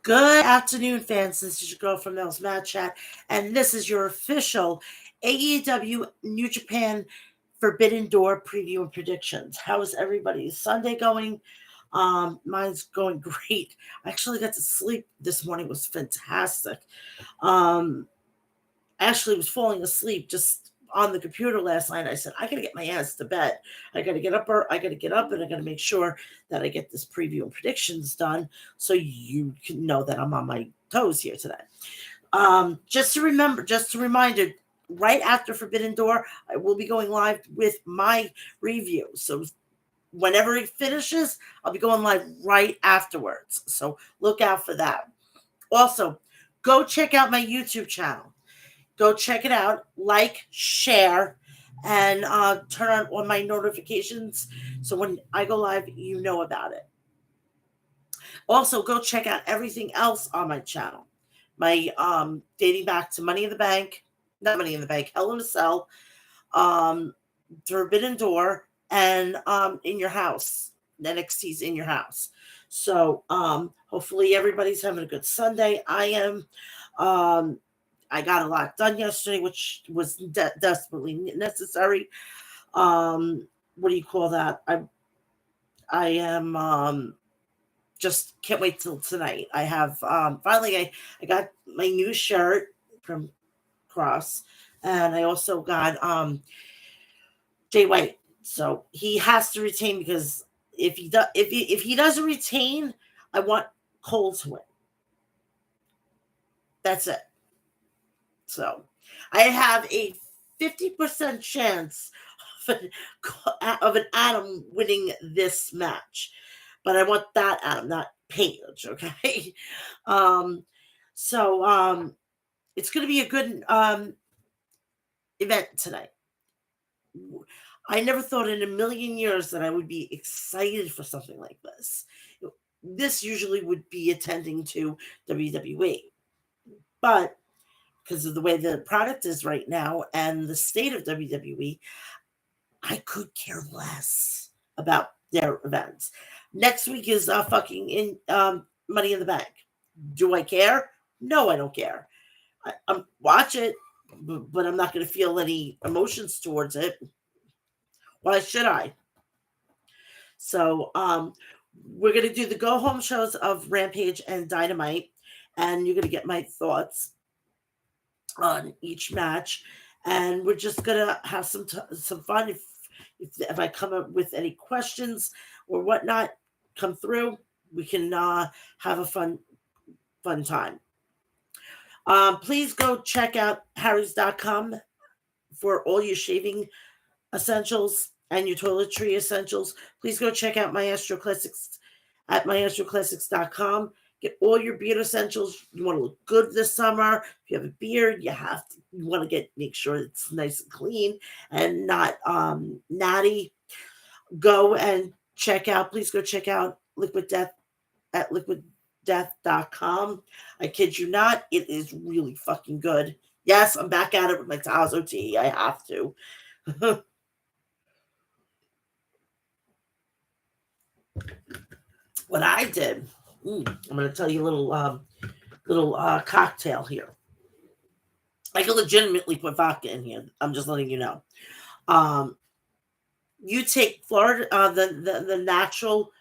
Good afternoon, fans. This is your girl from Mel'S Mad Chat, and this is your official AEW New Japan Forbidden Door preview and predictions. How is everybody's Sunday going? Mine's going great. I actually got to sleep this morning. It was fantastic. Actually was falling asleep just on the computer last night. I said, I gotta get my ass to bed. I gotta get up and I gotta make sure that I get this preview and predictions done so you can know that I'm on my toes here today. Just a reminder, right after Forbidden Door, I will be going live with my review. So whenever it finishes, I'll be going live right afterwards. So look out for that. Also, go check out my YouTube channel. Go check it out, like, share, and turn on my notifications so when I go live, you know about it. Also, go check out everything else on my channel. My dating back to Hell in a Cell, Forbidden Door, and In Your House. NXT's In Your House. So hopefully everybody's having a good Sunday. I am. I got a lot done yesterday, which was desperately necessary. What do you call that? I am just can't wait till tonight. I have finally I got my new shirt from Cross, and I also got Jay White. So he has to retain because if he doesn't retain, I want Cole to win. That's it. So I have a 50% chance of an Adam winning this match. But I want that Adam, not Paige, okay? So it's going to be a good event tonight. I never thought in a million years that I would be excited for something like this. This usually would be attending to WWE. But because of the way the product is right now and the state of WWE, I could care less about their events. Next week is fucking Money in the Bank. Do I care? No, I don't care. I'm watch it, but I'm not going to feel any emotions towards it. Why should I? So we're going to do the go-home shows of Rampage and Dynamite, and you're going to get my thoughts on each match, and we're just gonna have some fun. If I come up with any questions or whatnot, come through. We can have a fun time. Please go check out harrys.com for all your shaving essentials and your toiletry essentials. Please go check out Maestro Classics at maestroclassics.com. Get all your beard essentials. You want to look good this summer. If you have a beard, you want to make sure it's nice and clean and not natty. Please go check out Liquid Death at liquiddeath.com. I kid you not, it is really fucking good. Yes, I'm back at it with my Tazo tea. I have to. What I did. I'm going to tell you a little cocktail here. I can legitimately put vodka in here. I'm just letting you know. You take Florida, the natural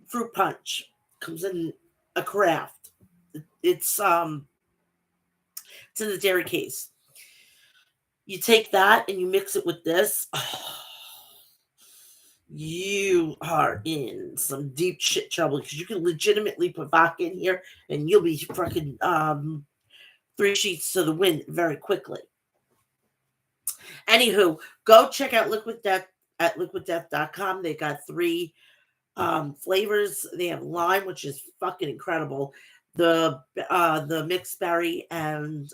fruit punch comes in a craft. It's in the dairy case. You take that and you mix it with this. Oh, you are in some deep shit trouble because you can legitimately put vodka in here and you'll be fucking 3 sheets to the wind very quickly. Anywho, go check out Liquid Death at liquiddeath.com. They got 3 flavors. They have lime, which is fucking incredible. The mixed berry and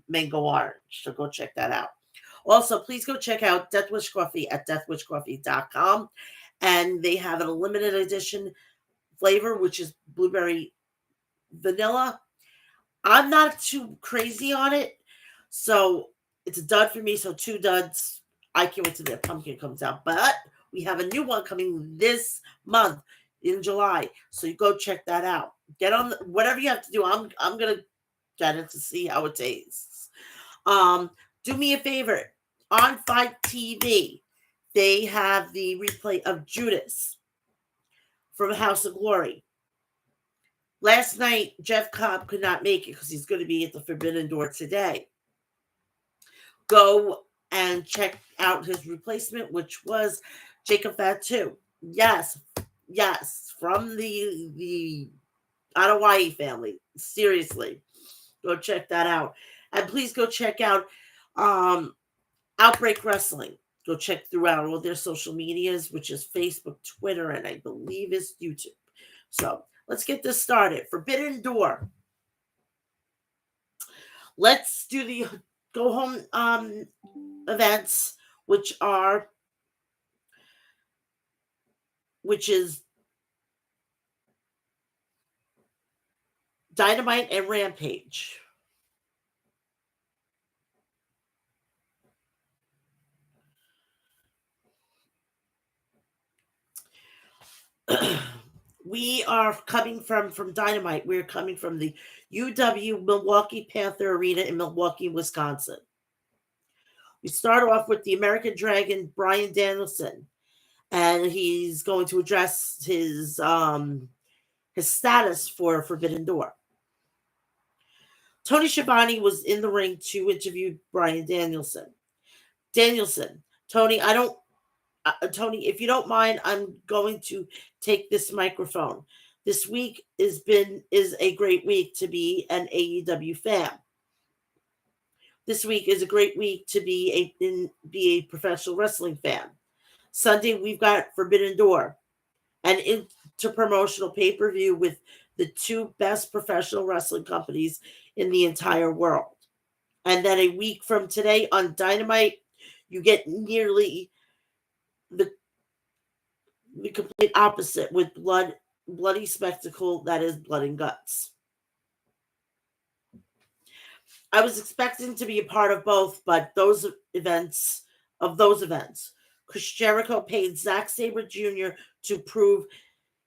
mango orange. So go check that out. Also, please go check out Death Wish Coffee at deathwishcoffee.com. And they have a limited edition flavor, which is blueberry vanilla. I'm not too crazy on it. So It's a dud for me, so two duds. I can't wait till their pumpkin comes out. But we have a new one coming this month in July, so you go check that out. Get on whatever you have to do. I'm gonna get it to see how it tastes. Um, do me a favor on Fight TV. They have the replay of Judas from House of Glory. Last night, Jeff Cobb could not make it because he's going to be at the Forbidden Door today. Go and check out his replacement, which was Jacob Fatu. Yes, from the Hawaii family. Seriously, go check that out, and please go check out Outbreak Wrestling. Go check throughout all their social medias, which is Facebook, Twitter, and I believe is YouTube. So let's get this started. Forbidden Door. Let's do the go home events, which is Dynamite and Rampage. We are coming from Dynamite. We're coming from the UW Milwaukee Panther Arena in Milwaukee, Wisconsin. We start off with the American Dragon, Bryan Danielson, and he's going to address his status for Forbidden Door. Tony Schiavone was in the ring to interview Bryan Danielson. Tony, Tony, if you don't mind, I'm going to take this microphone. This week is a great week to be an AEW fan. This week is a great week to be a professional wrestling fan. Sunday we've got Forbidden Door, an interpromotional pay-per-view with the two best professional wrestling companies in the entire world. And then a week from today on Dynamite, you get nearly the complete opposite with bloody spectacle that is blood and guts. I was expecting to be a part of both, but those events, Chris Jericho paid Zack Sabre Jr. to prove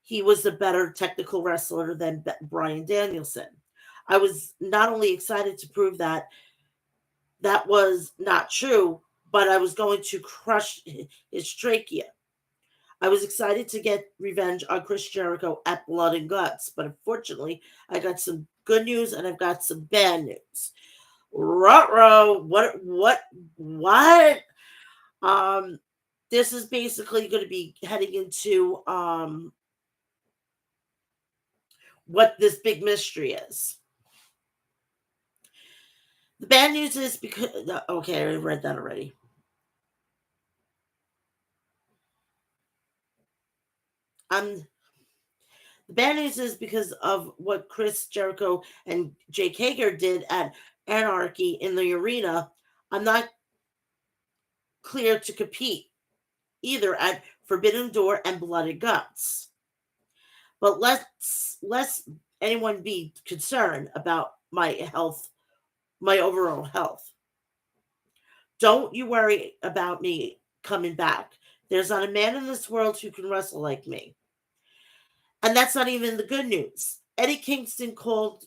he was a better technical wrestler than Bryan Danielson. I was not only excited to prove that was not true, but I was going to crush his trachea. I was excited to get revenge on Chris Jericho at Blood and Guts, but unfortunately, I got some good news and I've got some bad news. Ruh-roh, what? This is basically going to be heading into what this big mystery is. The bad news is because okay, I read that already. The bad news is because of what Chris Jericho and Jake Hager did at Anarchy in the arena. I'm not clear to compete either at Forbidden Door and Blood and Guts. But let's anyone be concerned about my health, my overall health. Don't you worry about me coming back. There's not a man in this world who can wrestle like me. And that's not even the good news. Eddie Kingston called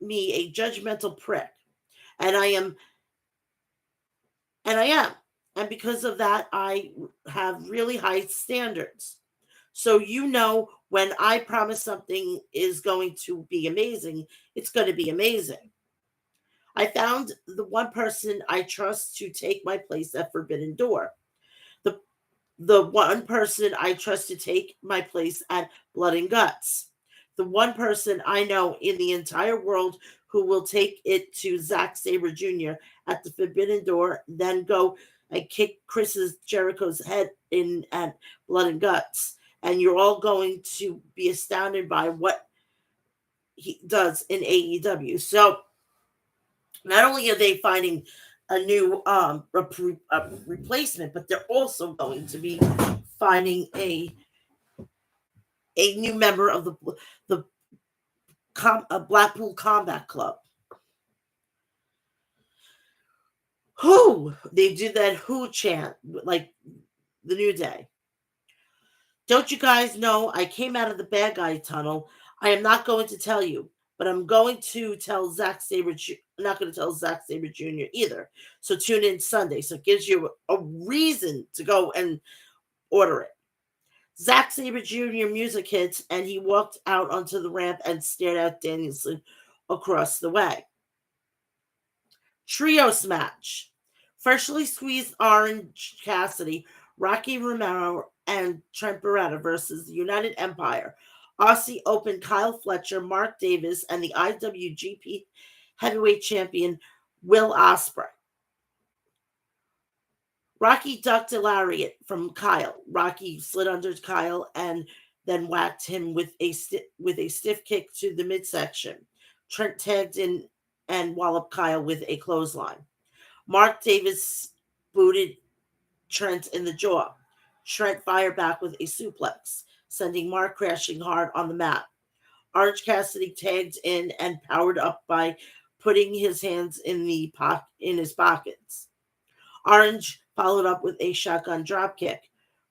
me a judgmental prick. And I am. And because of that, I have really high standards. So when I promise something is going to be amazing, it's going to be amazing. I found the one person I trust to take my place at Forbidden Door. The one person I trust to take my place at Blood and Guts. The one person I know in the entire world who will take it to Zack Sabre Jr. at the Forbidden Door, then go and kick Jericho's head in at Blood and Guts. And you're all going to be astounded by what he does in AEW. So not only are they finding a new replacement, but they're also going to be finding a new member of the Blackpool Combat Club. Who? They do that who chant, like the New Day. Don't you guys know I came out of the bad guy tunnel? I am not going to tell you, but I'm going to tell Zack Sabre. I'm not going to tell Zack Sabre Jr. either. So tune in Sunday. So it gives you a reason to go and order it. Zack Sabre Jr. music hits, and he walked out onto the ramp and stared at Danielson across the way. Trios match. Freshly squeezed Orange Cassidy, Rocky Romero, and Trent Beretta versus the United Empire, Aussie Open Kyle Fletcher, Mark Davis, and the IWGP Heavyweight Champion Will Ospreay. Rocky ducked a lariat from Kyle. Rocky slid under Kyle and then whacked him with a stiff kick to the midsection. Trent tagged in and walloped Kyle with a clothesline. Mark Davis booted Trent in the jaw. Trent fired back with a suplex, sending Mark crashing hard on the mat. Orange Cassidy tagged in and powered up by putting his hands in his pockets. Orange followed up with a shotgun dropkick.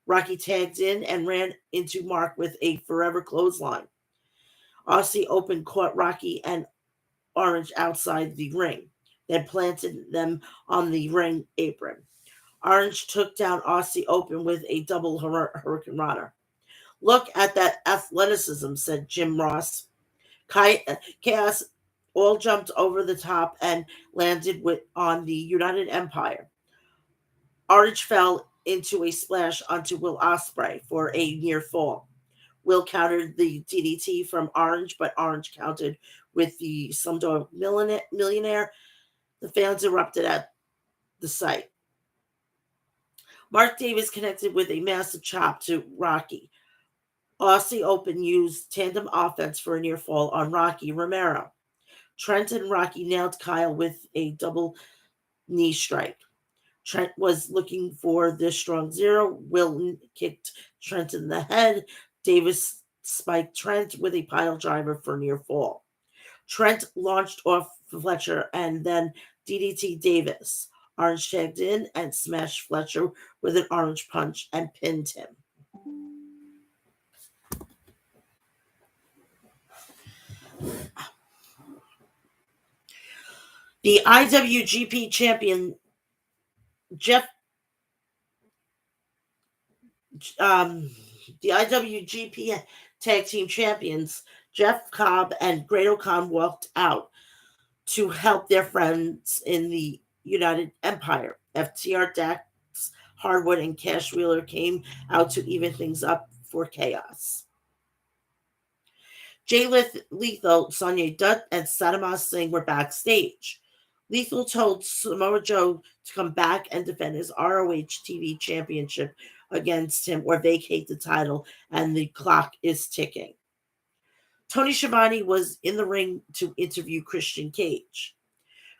Rocky tagged in and ran into Mark with a forever clothesline. Aussie Open caught Rocky and Orange outside the ring, then planted them on the ring apron. Orange took down Aussie Open with a double Hurricane Rana. Look at that athleticism, said Jim Ross. Chaos all jumped over the top and landed on the United Empire. Orange fell into a splash onto Will Ospreay for a near fall. Will countered the DDT from Orange, but Orange countered with the Slumdog Millionaire. The fans erupted at the sight. Mark Davis connected with a massive chop to Rocky. Aussie Open used tandem offense for a near fall on Rocky Romero. Trent and Rocky nailed Kyle with a double knee strike. Trent was looking for the strong zero. Will kicked Trent in the head. Davis spiked Trent with a pile driver for near fall. Trent launched off Fletcher and then DDT Davis. Orange tagged in and smashed Fletcher with an orange punch and pinned him. The IWGP champion the IWGP Tag Team Champions Jeff Cobb and Great-O-Khan walked out to help their friends in the United Empire. FTR, Dax Harwood, and Cash Wheeler came out to even things up for Chaos. Jay Lethal, Sonya Dutt, and Sadama Singh were backstage. Lethal told Samoa Joe to come back and defend his ROH TV championship against him or vacate the title, and the clock is ticking. Tony Schiavone was in the ring to interview Christian Cage.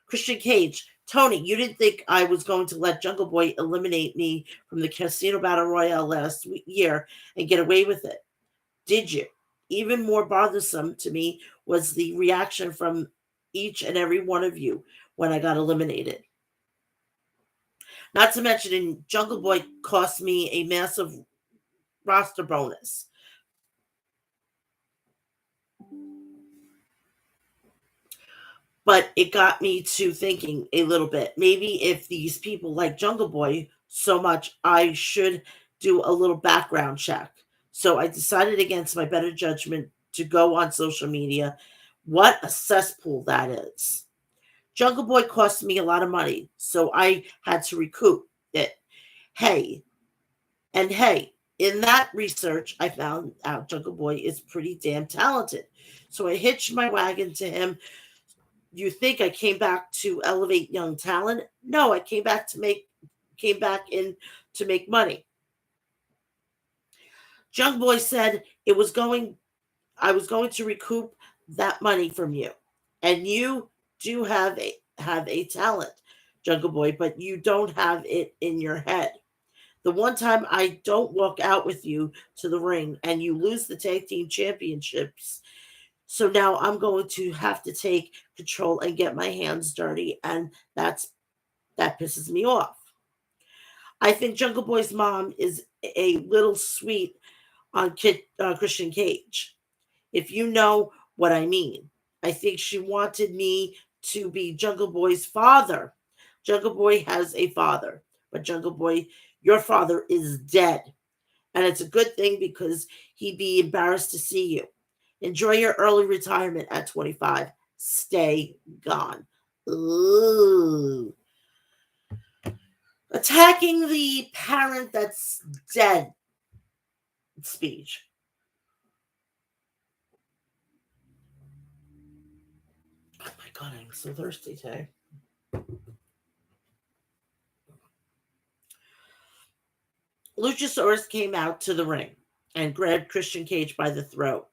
Christian Cage, Tony, you didn't think I was going to let Jungle Boy eliminate me from the Casino Battle Royale last year and get away with it, did you? Even more bothersome to me was the reaction from each and every one of you when I got eliminated. Not to mention, Jungle Boy cost me a massive roster bonus. But it got me to thinking a little bit. Maybe if these people like Jungle Boy so much, I should do a little background check. So I decided against my better judgment to go on social media. What a cesspool that is. Jungle Boy cost me a lot of money, so I had to recoup it. Hey, in that research, I found out Jungle Boy is pretty damn talented. So I hitched my wagon to him. You think I came back to elevate young talent? No, I came back in to make money. Jungle Boy said I was going to recoup that money from you. And you do have a talent, Jungle Boy, but you don't have it in your head. The one time I don't walk out with you to the ring and you lose the tag team championships, so now I'm going to have to take control and get my hands dirty, and that's That pisses me off. I think Jungle Boy's mom is a little sweet on Christian Cage, if you know what I mean. I think she wanted me to be Jungle Boy's father. Jungle Boy has a father, but Jungle Boy, your father is dead. And it's a good thing because he'd be embarrassed to see you. Enjoy your early retirement at 25. Stay gone. Ooh. Attacking the parent that's dead speech. Oh my God, I'm so thirsty today. Luchasaurus came out to the ring and grabbed Christian Cage by the throat.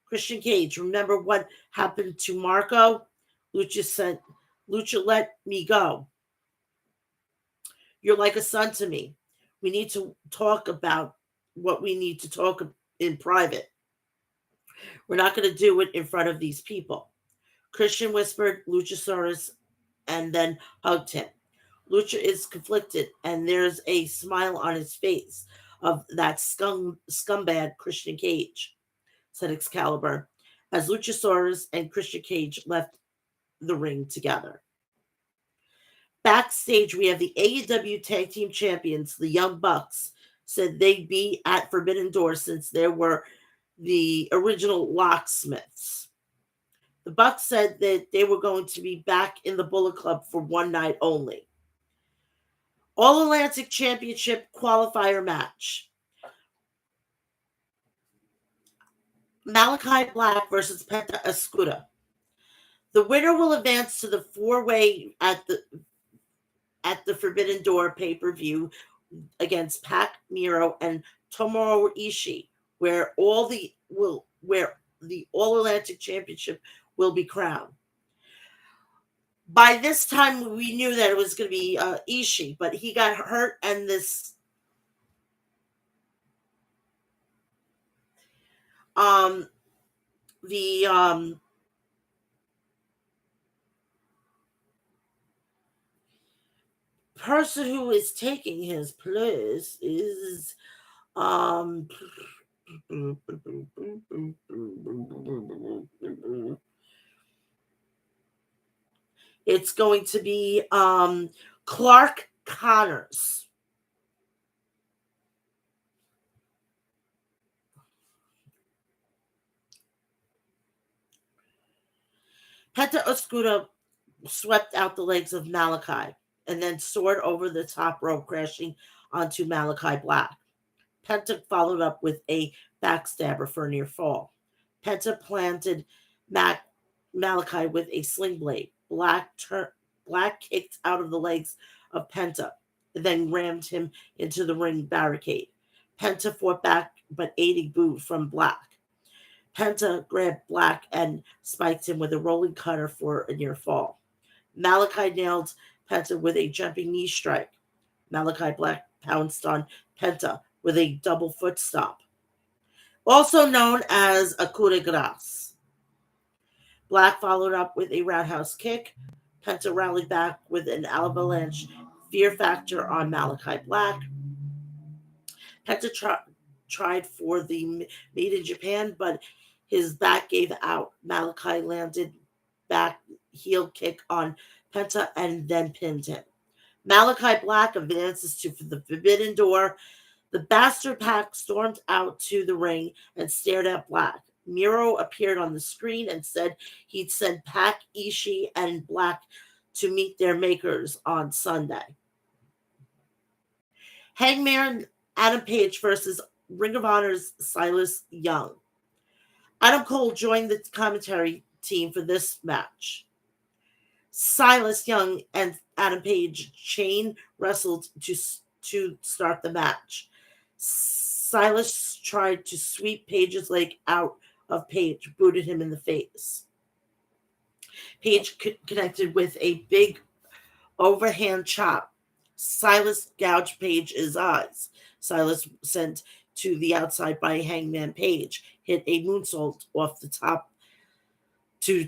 Christian Cage, remember what happened to Marco? Lucha said, Lucha, let me go. You're like a son to me. We need to talk about what we need to talk in private. We're not going to do it in front of these people. Christian whispered Luchasaurus and then hugged him. Lucha is conflicted, and there's a smile on his face of that scumbag Christian Cage, said Excalibur, as Luchasaurus and Christian Cage left the ring together. Backstage, we have the AEW Tag Team Champions, the Young Bucks, said they'd be at Forbidden Door since they were the original locksmiths. The Bucks said that they were going to be back in the Bullet Club for one night only. All Atlantic Championship qualifier match. Malachi Black versus Penta Escudo. The winner will advance to the four-way at the Forbidden Door pay-per-view against Pac, Miro, and Tomohiro Ishii, where the All Atlantic Championship will be crowned. By this time, we knew that it was going to be Ishii, but he got hurt, and the person who is taking his place is it's going to be Clark Connors. Penta Oscuro swept out the legs of Malachi and then soared over the top rope, crashing onto Malachi Black. Penta followed up with a backstabber for a near fall. Penta planted Malachi with a sling blade. Black kicked out of the legs of Penta, then rammed him into the ring barricade. Penta fought back, but aiding boo from Black. Penta grabbed Black and spiked him with a rolling cutter for a near fall. Malachi nailed Penta with a jumping knee strike. Malachi Black pounced on Penta with a double foot stomp, also known as a coup de grace. Black followed up with a roundhouse kick. Penta rallied back with an avalanche fear factor on Malachi Black. Penta tried for the Made in Japan, but his back gave out. Malachi landed back heel kick on Penta and then pinned him. Malachi Black advances to the Forbidden Door. The Bastard Pack stormed out to the ring and stared at Black. Miro appeared on the screen and said he'd send Pac, Ishii, and Black to meet their makers on Sunday. Hangman Adam Page versus Ring of Honor's Silas Young. Adam Cole joined the commentary team for this match. Silas Young and Adam Page chain wrestled to start the match. Silas tried to sweep Page's leg out of Page, booted him in the face. Page connected with a big overhand chop. Silas gouged Page's eyes. Silas sent to the outside by Hangman Page, hit a moonsault off the top to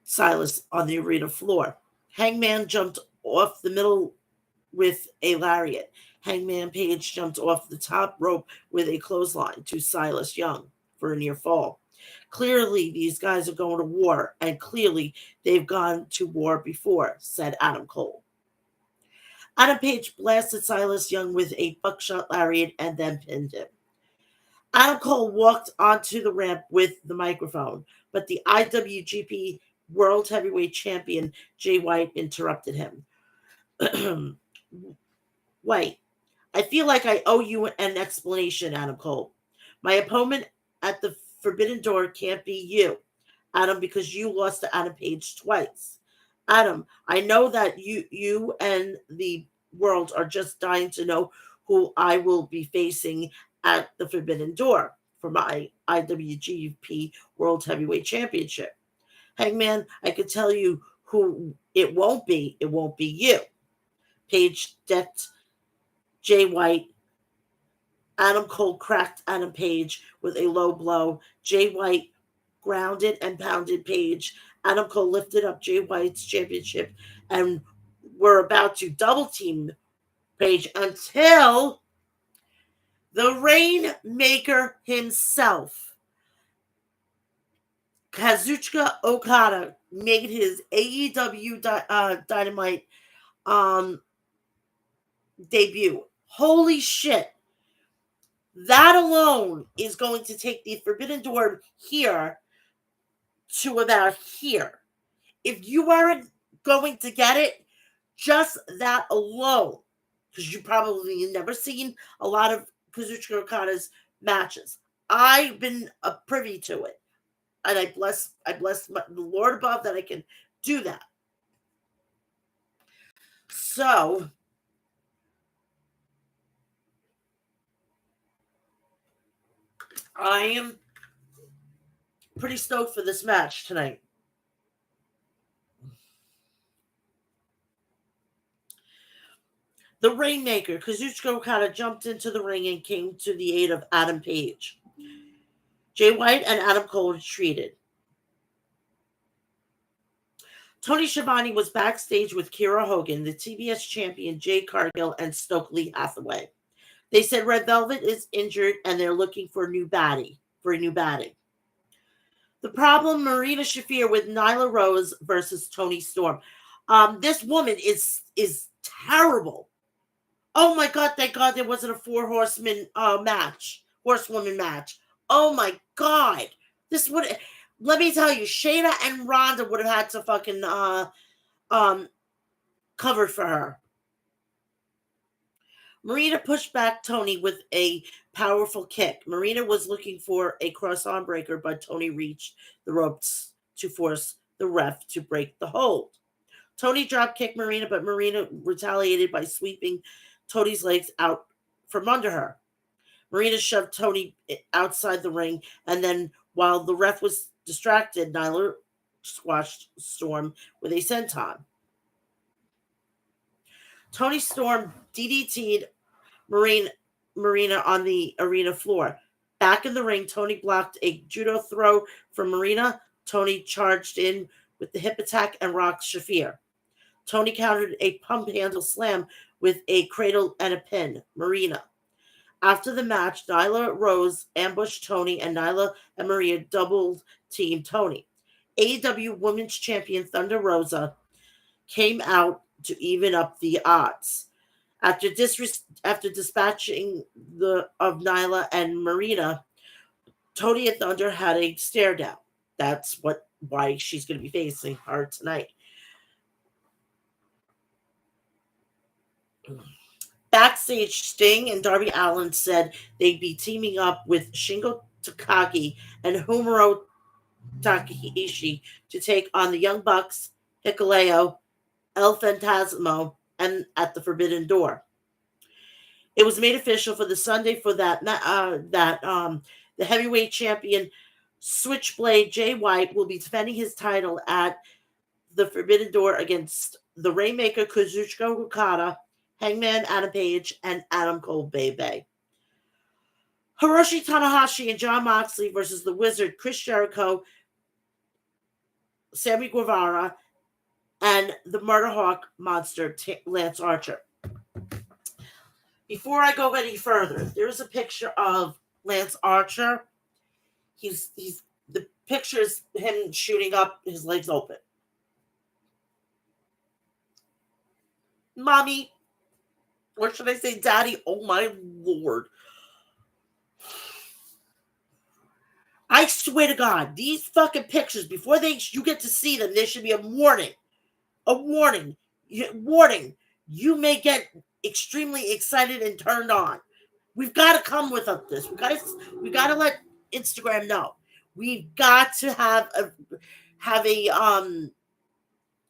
Silas on the arena floor. Hangman jumped off the middle with a lariat. Hangman Page jumped off the top rope with a clothesline to Silas Young for a near fall. Clearly, these guys are going to war, and clearly they've gone to war before, said Adam Cole. Adam Page blasted Silas Young with a buckshot lariat and then pinned him. Adam Cole walked onto the ramp with the microphone, but the IWGP World Heavyweight Champion Jay White interrupted him. White, I feel like I owe you an explanation, Adam Cole. My opponent at the Forbidden Door can't be you, Adam, because you lost to Adam Page twice. Adam, I know that you and the world are just dying to know who I will be facing at the Forbidden Door for my IWGP World Heavyweight Championship. Hangman, I can tell you who it won't be. It won't be you. Page decked Jay White. Adam Cole cracked Adam Page with a low blow. Jay White grounded and pounded Page. Adam Cole lifted up Jay White's championship and were about to double team Page until the Rainmaker himself, Kazuchika Okada, made his AEW Dynamite debut. Holy shit. That alone is going to take the Forbidden Door here to about here. If you aren't going to get it, just that alone, because you probably never seen a lot of Kazuchika Okada's matches. I've been privy to it, and I bless the Lord above that I can do that. So I am pretty stoked for this match tonight. The Rainmaker, Kazuchika Okada, jumped into the ring and came to the aid of Adam Page. Jay White and Adam Cole retreated. Tony Schiavone was backstage with Kiera Hogan, the TBS champion Jade Cargill, and Stokely Hathaway. They said Red Velvet is injured and they're looking for a new baddie. The problem, Marina Shafir with Nyla Rose versus Toni Storm. This woman is terrible. Oh my God, thank God there wasn't a horsewoman match. Oh my God. Let me tell you, Shayna and Ronda would have had to fucking cover for her. Marina pushed back Tony with a powerful kick. Marina was looking for a cross-arm breaker, but Tony reached the ropes to force the ref to break the hold. Tony drop kicked Marina, but Marina retaliated by sweeping Tony's legs out from under her. Marina shoved Tony outside the ring, and then while the ref was distracted, Nyla squashed Storm with a senton. Toni Storm DDT'd Marina on the arena floor. Back in the ring, Tony blocked a judo throw from Marina. Tony charged in with the hip attack and rocked Shafir. Tony countered a pump handle slam with a cradle and a pin. Marina. After the match, Nyla Rose ambushed Tony, and Nyla and Maria doubled team Tony. AEW Women's Champion Thunder Rosa came out to even up the odds. After dispatching of Nyla and Marina, Tony and Thunder had a stare down. That's why she's going to be facing her tonight. Backstage, Sting and Darby Allin said they'd be teaming up with Shingo Takagi and Humero Takahashi to take on the Young Bucks, Hikuleo, El Fantasmo, and at the Forbidden Door. It was made official for the Sunday for that the heavyweight champion Switchblade Jay White will be defending his title at the Forbidden Door against the Rainmaker Kazuchika Okada, Hangman Adam Page, and Adam Cole Bay. Hiroshi Tanahashi and Jon Moxley versus the Wizard Chris Jericho, Sammy Guevara, and the Murder Hawk monster Lance Archer. Before I go any further, there's a picture of Lance Archer. He's the picture is him shooting up, his legs open. Mommy, or should I say daddy? Oh my lord. I swear to God, these fucking pictures, before you get to see them, there should be a warning. A warning. Warning. You may get extremely excited and turned on. We've got to come with this. We got to let Instagram know. We've got to have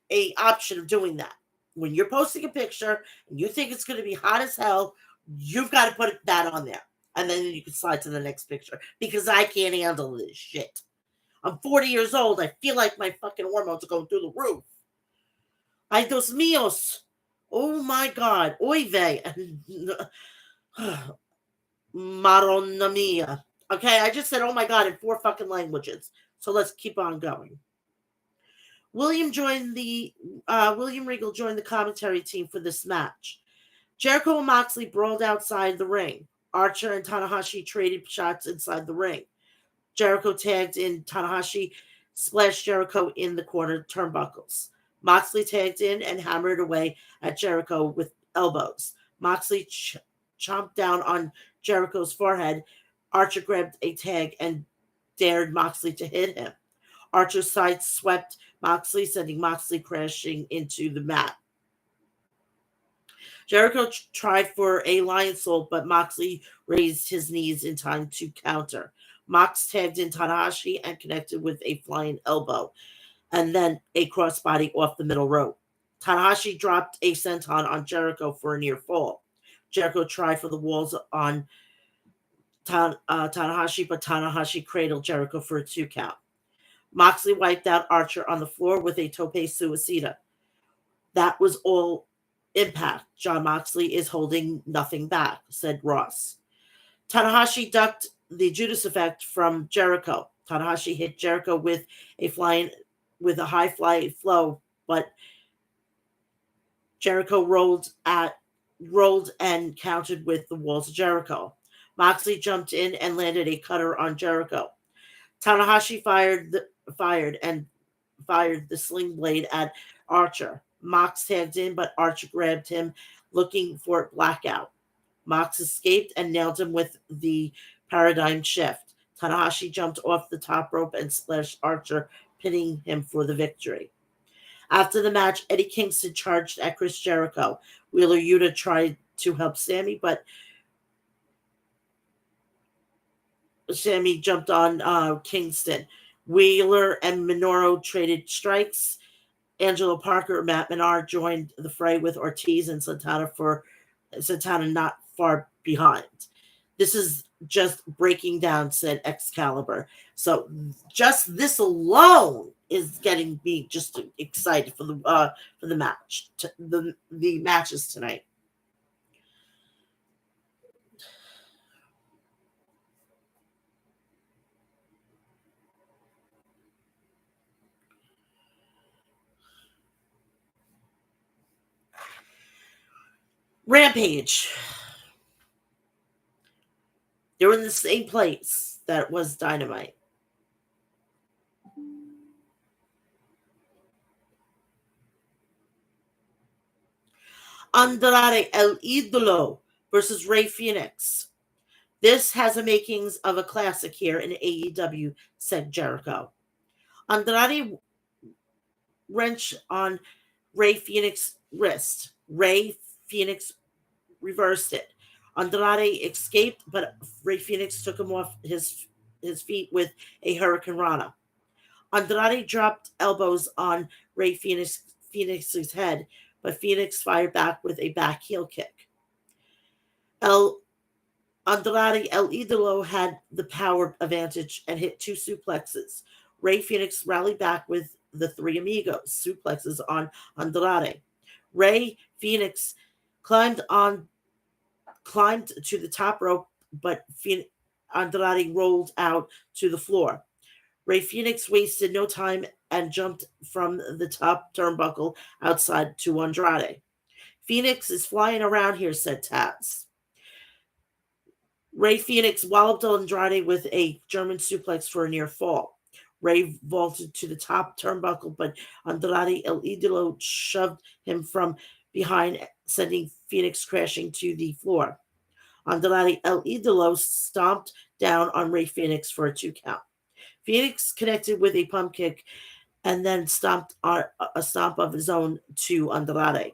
a option of doing that. When you're posting a picture and you think it's going to be hot as hell, you've got to put that on there. And then you can slide to the next picture because I can't handle this shit. I'm 40 years old. I feel like my fucking hormones are going through the roof. Ay, Dios míos. Oh my God. Oy vey. Maronna mia. Okay, I just said oh my God in 4 fucking languages. So let's keep on going. William Regal joined the commentary team for this match. Jericho and Moxley brawled outside the ring. Archer and Tanahashi traded shots inside the ring. Jericho tagged in Tanahashi, splashed Jericho in the corner turnbuckles. Moxley tagged in and hammered away at Jericho with elbows. Moxley chomped down on Jericho's forehead. Archer grabbed a tag and dared Moxley to hit him. Archer sideswept Moxley, sending Moxley crashing into the mat. Jericho tried for a lionsault, but Moxley raised his knees in time to counter. Mox tagged in Tanahashi and connected with a flying elbow, and then a crossbody off the middle rope. Tanahashi dropped a senton on Jericho for a near fall. Jericho tried for the walls on Tanahashi, but Tanahashi cradled Jericho for a 2 count. Moxley wiped out Archer on the floor with a tope suicida. That was all Impact. Jon Moxley is holding nothing back, said Ross. Tanahashi ducked the Judas effect from Jericho. Tanahashi hit Jericho with a high fly flow, but Jericho rolled and countered with the walls of Jericho. Moxley jumped in and landed a cutter on Jericho. Tanahashi fired the sling blade at Archer. Mox tagged in, but Archer grabbed him, looking for blackout. Mox escaped and nailed him with the paradigm shift. Tanahashi jumped off the top rope and splashed Archer, pinning him for the victory. After the match, Eddie Kingston charged at Chris Jericho. Wheeler Yuta tried to help Sammy, but Sammy jumped on Kingston. Wheeler and Minoru traded strikes. Angelo Parker and Matt Menard joined the fray with Ortiz and Santana not far behind. This is just breaking down, said Excalibur. So just this alone is getting me just excited for the match, the matches tonight. Rampage. They're in the same place that was Dynamite. Andrade El Idolo versus Rey Fénix. This has the makings of a classic here in AEW, said Jericho. Andrade wrenched on Rey Fénix's wrist. Rey Fénix reversed it. Andrade escaped, but Rey Fénix took him off his feet with a Hurricane Rana. Andrade dropped elbows on Rey Fénix's head, but Fénix fired back with a back heel kick. Andrade El Idolo had the power advantage and hit 2 suplexes. Rey Fénix rallied back with the 3 amigos suplexes on Andrade. Rey Fénix climbed to the top rope, but Andrade rolled out to the floor. Rey Fénix wasted no time and jumped from the top turnbuckle outside to Andrade. Fénix is flying around here, said Taz. Ray Phoenix walloped Andrade with a German suplex for a near fall. Ray vaulted to the top turnbuckle, but Andrade El Idolo shoved him from behind, sending Phoenix crashing to the floor. Andrade El Idolo stomped down on Ray Phoenix for a 2 count. Phoenix connected with a pump kick and then stomped a stomp of his own to Andrade.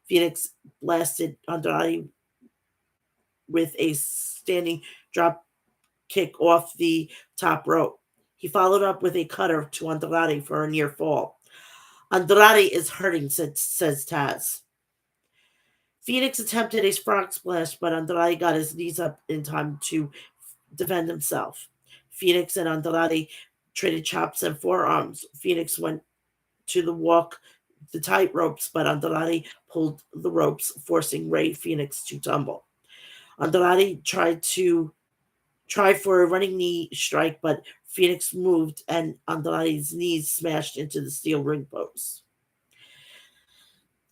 Phoenix blasted Andrade with a standing drop kick off the top rope. He followed up with a cutter to Andrade for a near fall. Andrade is hurting, says Taz. Phoenix attempted a frog splash, but Andrade got his knees up in time to defend himself. Phoenix and Andrade traded chops and forearms. Phoenix went to the tight ropes, but Andrade pulled the ropes, forcing Ray Phoenix to tumble. Andrade tried for a running knee strike, but Phoenix moved and Andrade's knees smashed into the steel ring post.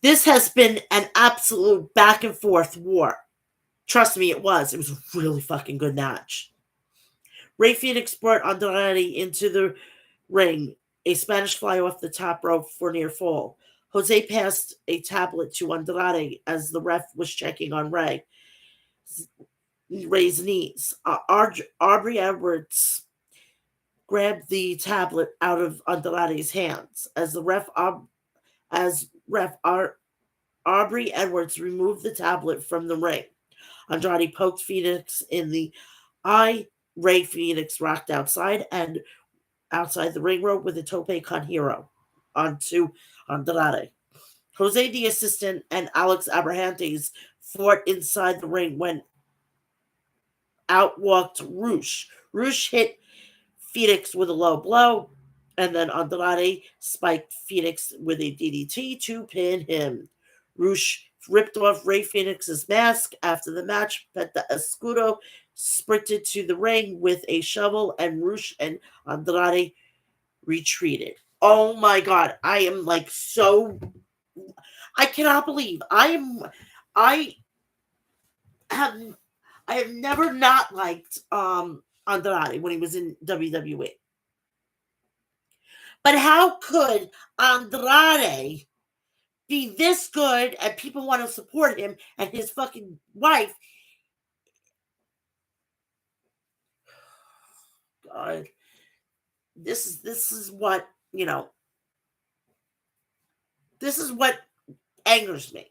This has been an absolute back and forth war. Trust me, it was. It was a really fucking good match. Ray Phoenix brought Andrade into the ring, a Spanish fly off the top rope for near fall. Jose passed a tablet to Andrade as the ref was checking on Ray's knees. Aubrey Edwards grabbed the tablet out of Andrade's hands as Aubrey Edwards removed the tablet from the ring. Andrade poked Phoenix in the eye. Ray Phoenix rocked outside the ring rope with a tope con hero onto Andrade. Jose the assistant and Alex Abrahantes fought inside the ring when out walked Roosh. Roosh hit Phoenix with a low blow, and then Andrade spiked Phoenix with a DDT to pin him. Roosh ripped off Ray Phoenix's mask after the match. Penta Escudo sprinted to the ring with a shovel, and Roosh and Andrade retreated. Oh my god, I am like so. I cannot believe I have I have never not liked Andrade when he was in WWE. But how could Andrade be this good and people want to support him and his fucking wife? God, this is what, this is what angers me,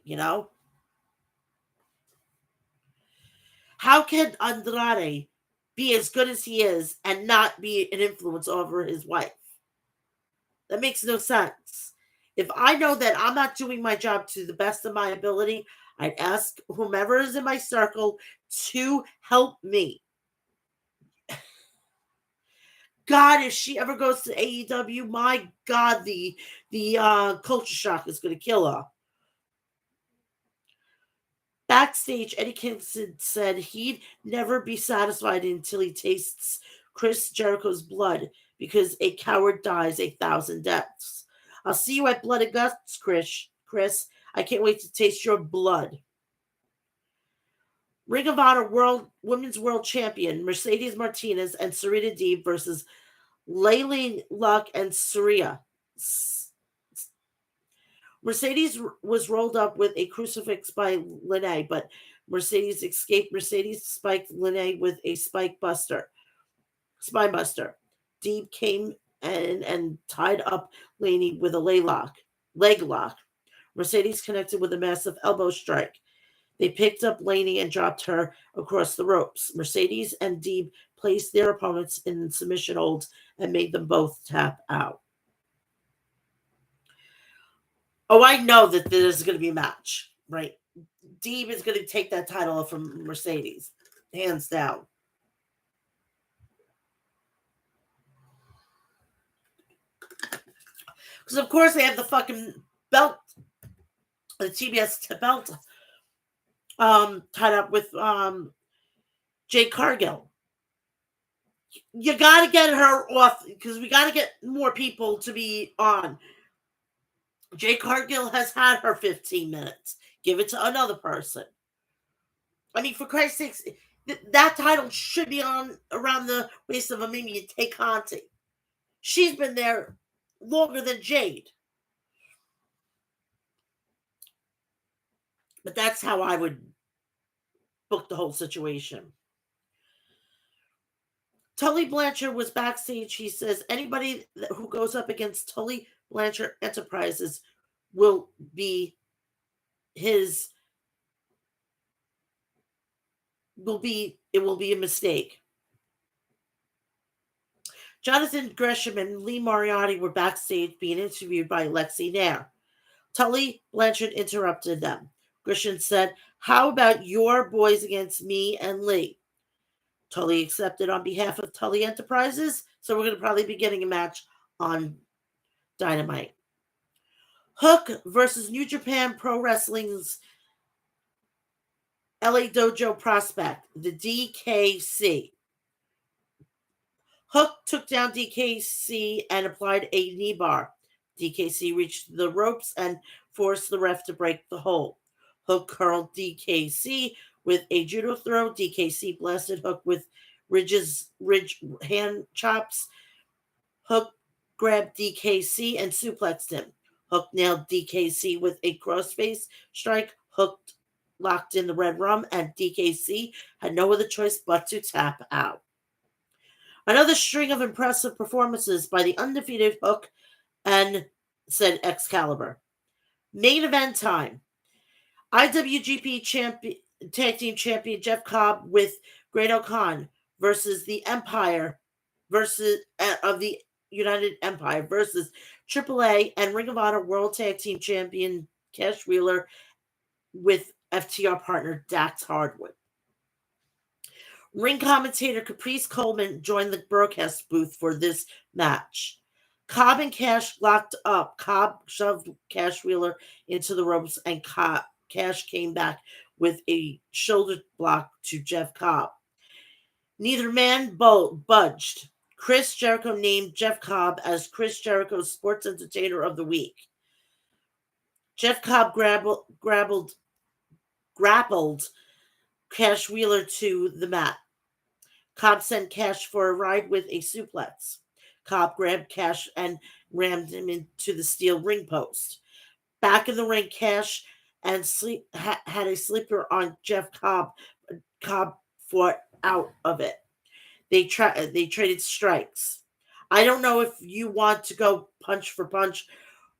How can Andrade be as good as he is and not be an influence over his wife? That makes no sense. If I know that I'm not doing my job to the best of my ability, I'd ask whomever is in my circle to help me. God, if she ever goes to AEW, my God, the culture shock is going to kill her. Backstage, Eddie Kingston said he'd never be satisfied until he tastes Chris Jericho's blood because a coward dies 1,000 deaths. I'll see you at Blood and Guts, Chris. I can't wait to taste your blood. Ring of Honor Women's World Champion Mercedes Martinez and Serena Deeb versus Layleen Luck and Saraya. Mercedes was rolled up with a crucifix by Linnea, but Mercedes escaped. Mercedes spiked Linnea with a spine buster. Deeb came and tied up Laney with a leg lock. Mercedes connected with a massive elbow strike. They picked up Laney and dropped her across the ropes. Mercedes and Deeb placed their opponents in submission holds and made them both tap out. Oh, I know that there's going to be a match, right? Deeb is going to take that title from Mercedes, hands down. Because, of course, they have the fucking belt, the TBS belt, tied up with Jade Cargill. You got to get her off because we got to get more people to be on. Jade Cargill has had her 15 minutes. Give it to another person. I mean, for Christ's sakes, That title should be on around the waist of Amimi Conti. She's been there longer than Jade. But that's how I would book the whole situation. Tully Blanchard was backstage. He says anybody who goes up against Tully Blanchard Enterprises will be his it will be a mistake. Jonathan Gresham and Lee Moriarty were backstage being interviewed by Lexi Nair. Tully Blanchard interrupted them. Gresham said, "How about your boys against me and Lee?" Tully accepted on behalf of Tully Enterprises, so we're going to probably be getting a match on Dynamite. Hook versus New Japan Pro Wrestling's LA Dojo prospect, the DKC. Hook took down DKC and applied a knee bar. DKC reached the ropes and forced the ref to break the hold. Hook curled DKC with a judo throw. DKC blasted Hook with ridge hand chops. Hook grabbed DKC and suplexed him. Hook nailed DKC with a crossface strike. Hook locked in the red rum, and DKC had no other choice but to tap out. Another string of impressive performances by the undefeated Hook and said Excalibur. Main event time. IWGP Tag Team Champion Jeff Cobb with Great-O-Khan versus the Empire of the United Empire versus AAA and Ring of Honor World Tag Team Champion Cash Wheeler with FTR partner Dax Hardwood. Ring commentator Caprice Coleman joined the broadcast booth for this match. Cobb and Cash locked up. Cobb shoved Cash Wheeler into the ropes, and Cash came back with a shoulder block to Jeff Cobb. Neither man budged. Chris Jericho named Jeff Cobb as Chris Jericho's Sports Entertainer of the Week. Jeff Cobb grappled Cash Wheeler to the mat. Cobb sent Cash for a ride with a suplex. Cobb grabbed Cash and rammed him into the steel ring post. Back in the ring, Cash and had a sleeper on Jeff Cobb. Cobb fought out of it. They traded strikes. I don't know if you want to go punch for punch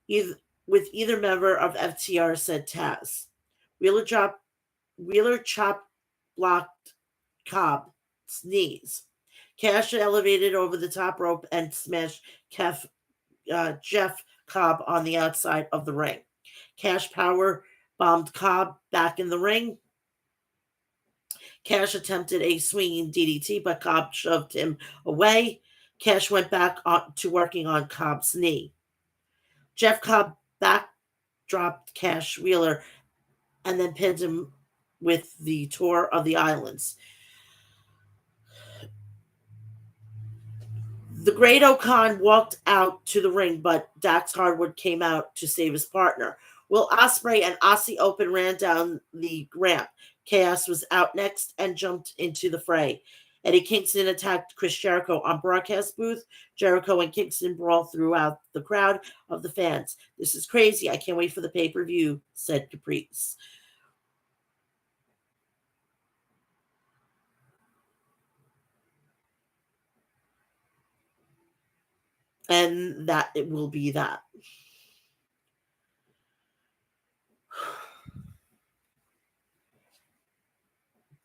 with either member of FTR, said Taz. Wheeler chopped blocked Cobb's knees. Cash elevated over the top rope and smashed Jeff Cobb on the outside of the ring. Cash power bombed Cobb back in the ring. Cash attempted a swinging DDT, but Cobb shoved him away. Cash went back to working on Cobb's knee. Jeff Cobb backdropped Cash Wheeler and then pinned him with the Tour of the Islands. The Great-O-Khan walked out to the ring, but Dax Hardwood came out to save his partner. Will Ospreay and Aussie Open ran down the ramp. Chaos was out next and jumped into the fray. Eddie Kingston attacked Chris Jericho on broadcast booth. Jericho and Kingston brawled throughout the crowd of the fans. This is crazy. I can't wait for the pay-per-view, said Caprice. And that it will be that.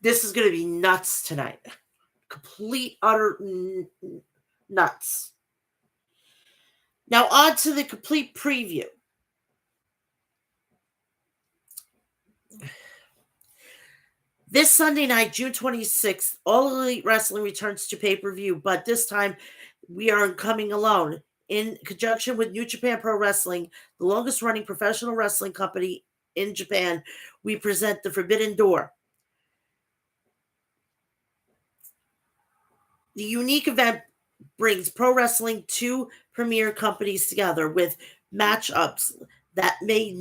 This is going to be nuts tonight. Complete, utter nuts. Now on to the complete preview. This Sunday night, June 26th, All Elite Wrestling returns to pay-per-view, but this time we are coming alone. In conjunction with New Japan Pro Wrestling, the longest-running professional wrestling company in Japan, we present the Forbidden Door. The unique event brings pro wrestling two premier companies together with matchups that may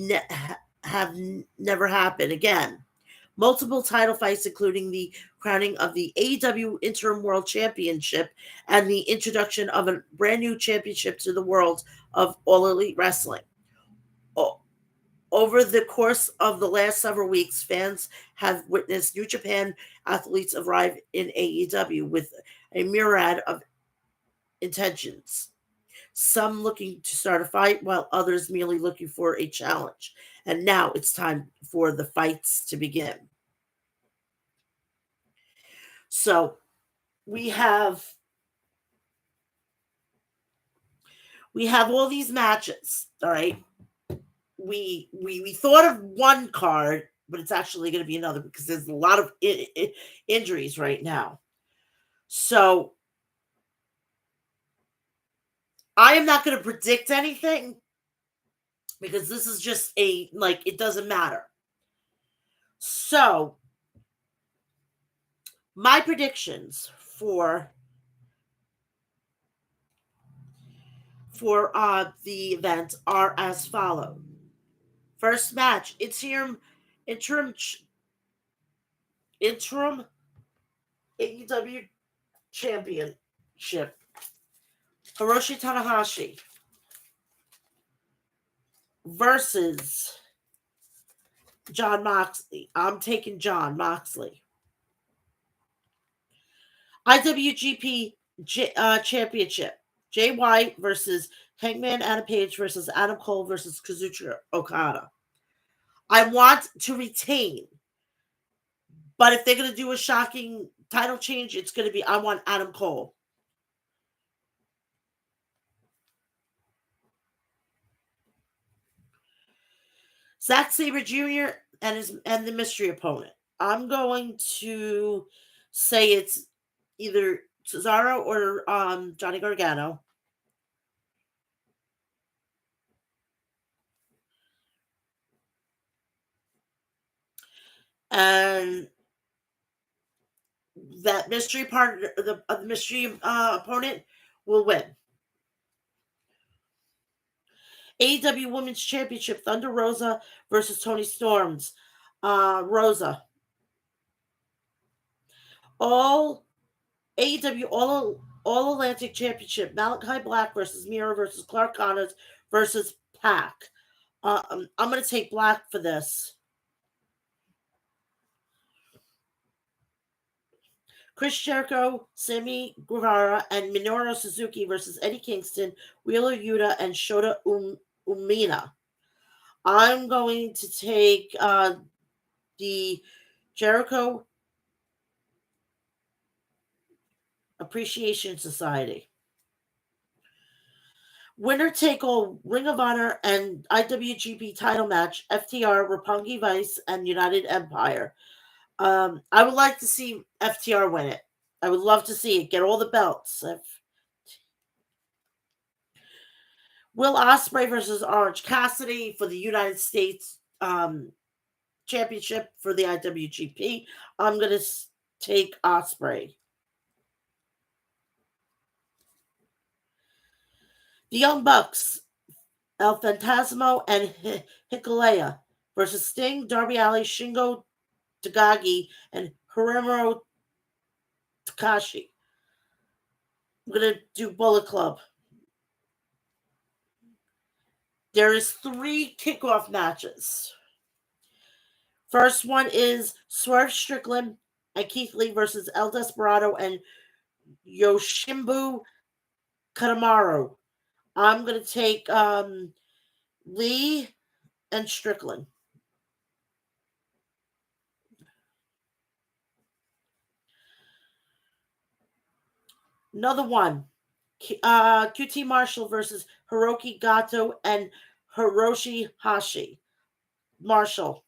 have never happen again. multiple title fights, including the crowning of the AEW Interim World Championship and the introduction of a brand new championship to the world of All Elite Wrestling. Over the course of the last several weeks, fans have witnessed New Japan athletes arrive in AEW with a myriad of intentions. Some looking to start a fight, while others merely looking for a challenge. And now it's time for the fights to begin. So we have all these matches, all right? We thought of one card, but it's actually going to be another because there's a lot of injuries right now. So I am not going to predict anything because this is just it doesn't matter. So my predictions for the event are as follow. First match, interim AEW Championship. Hiroshi Tanahashi versus Jon Moxley. I'm taking Jon Moxley. IWGP Championship. Jay White versus Hangman Adam Page versus Adam Cole versus Kazuchika Okada. I want to retain, but if they're going to do a shocking title change, it's going to be I want Adam Cole. Zack Sabre Jr. and the mystery opponent. I'm going to say it's either Cesaro or Johnny Gargano. And that mystery partner, the mystery opponent, will win. AEW Women's Championship, Thunder Rosa versus Toni Storm's Rosa. All AEW All Atlantic Championship, Malachi Black versus Mira versus Clark Connors versus Pac. I'm going to take Black for this. Chris Jericho, Sammy Guevara, and Minoru Suzuki versus Eddie Kingston, Wheeler Yuta, and Shota Umino. I'm going to take the Jericho Appreciation Society. Winner take all Ring of Honor and IWGP title match, FTR, Roppongi Vice, and United Empire. I would like to see FTR win it. I would love to see it. Get all the belts. Will Ospreay versus Orange Cassidy for the United States Championship for the IWGP. I'm going to take Ospreay. The Young Bucks, El Fantasmo and Hikuleo versus Sting, Darby Allin, Shingo Takagi, and Hiromu Takahashi. I'm going to do Bullet Club. There is 3 kickoff matches. First one is Swerve Strickland and Keith Lee versus El Desperado and Yoshimbu Kanemaru. I'm going to take Lee and Strickland. Another one. QT Marshall versus Hiroki Goto and Hiroshi Hashi. Marshall.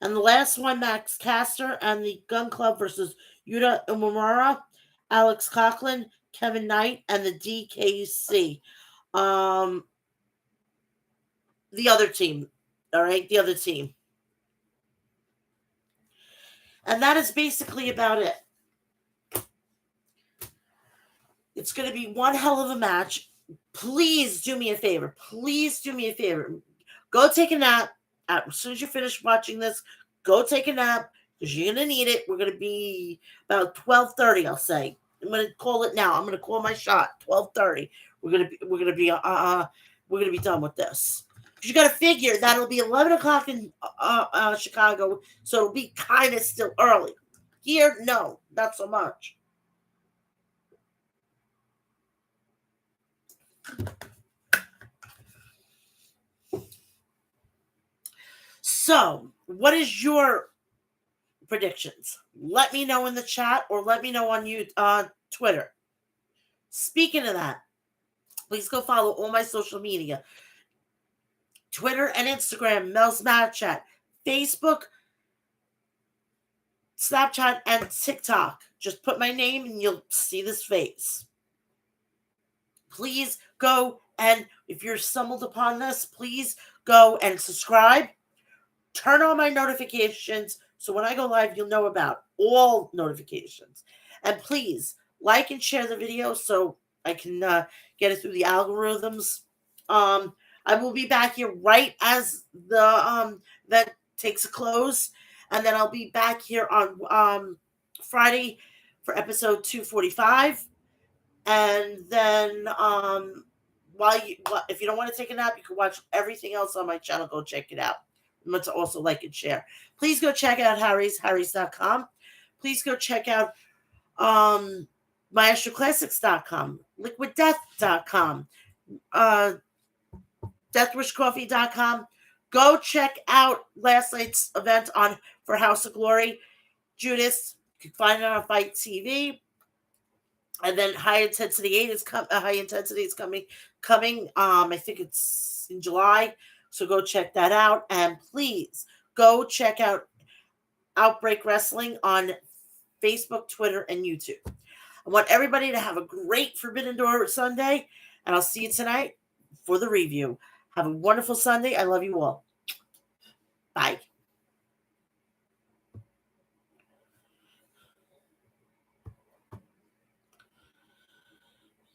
And the last one, Max Caster and the Gun Club versus Yuta Uemura, Alex Coughlin, Kevin Knight, and the DKC. The other team. All right, the other team. And that is basically about it. It's going to be one hell of a match. Please do me a favor. Please do me a favor. Go take a nap. As soon as you finish watching this, go take a nap because you're gonna need it. We're gonna be about 12:30. I'll say. I'm gonna call it now. I'm gonna call my shot. 12:30. We're gonna be done with this. You got to figure that'll be 11 o'clock in Chicago, so it'll be kind of still early. Here, no, not so much. So, what is your predictions? Let me know in the chat or let me know on Twitter. Speaking of that, please go follow all my social media. Twitter and Instagram, Mel's Mad Chat, Facebook, Snapchat, and TikTok. Just put my name and you'll see this face. Please go and if you're stumbled upon this, please go and subscribe. Turn on my notifications so when I go live, you'll know about all notifications. And please like and share the video so I can get it through the algorithms. I will be back here right as the event takes a close, and then I'll be back here on Friday for episode 245. And then if you don't want to take a nap, you can watch everything else on my channel. Go check it out. Remember to also like and share. Please go check out harrys.com. Please go check out maestroclassics.com, liquiddeath.com, deathwishcoffee.com. Go check out last night's event for House of Glory. Judas, you can find it on Fight TV. And then High Intensity 8 is High Intensity is coming. I think it's in July. So go check that out. And please go check out Outbreak Wrestling on Facebook, Twitter, and YouTube. I want everybody to have a great Forbidden Door Sunday. And I'll see you tonight for the review. Have a wonderful Sunday. I love you all. Bye.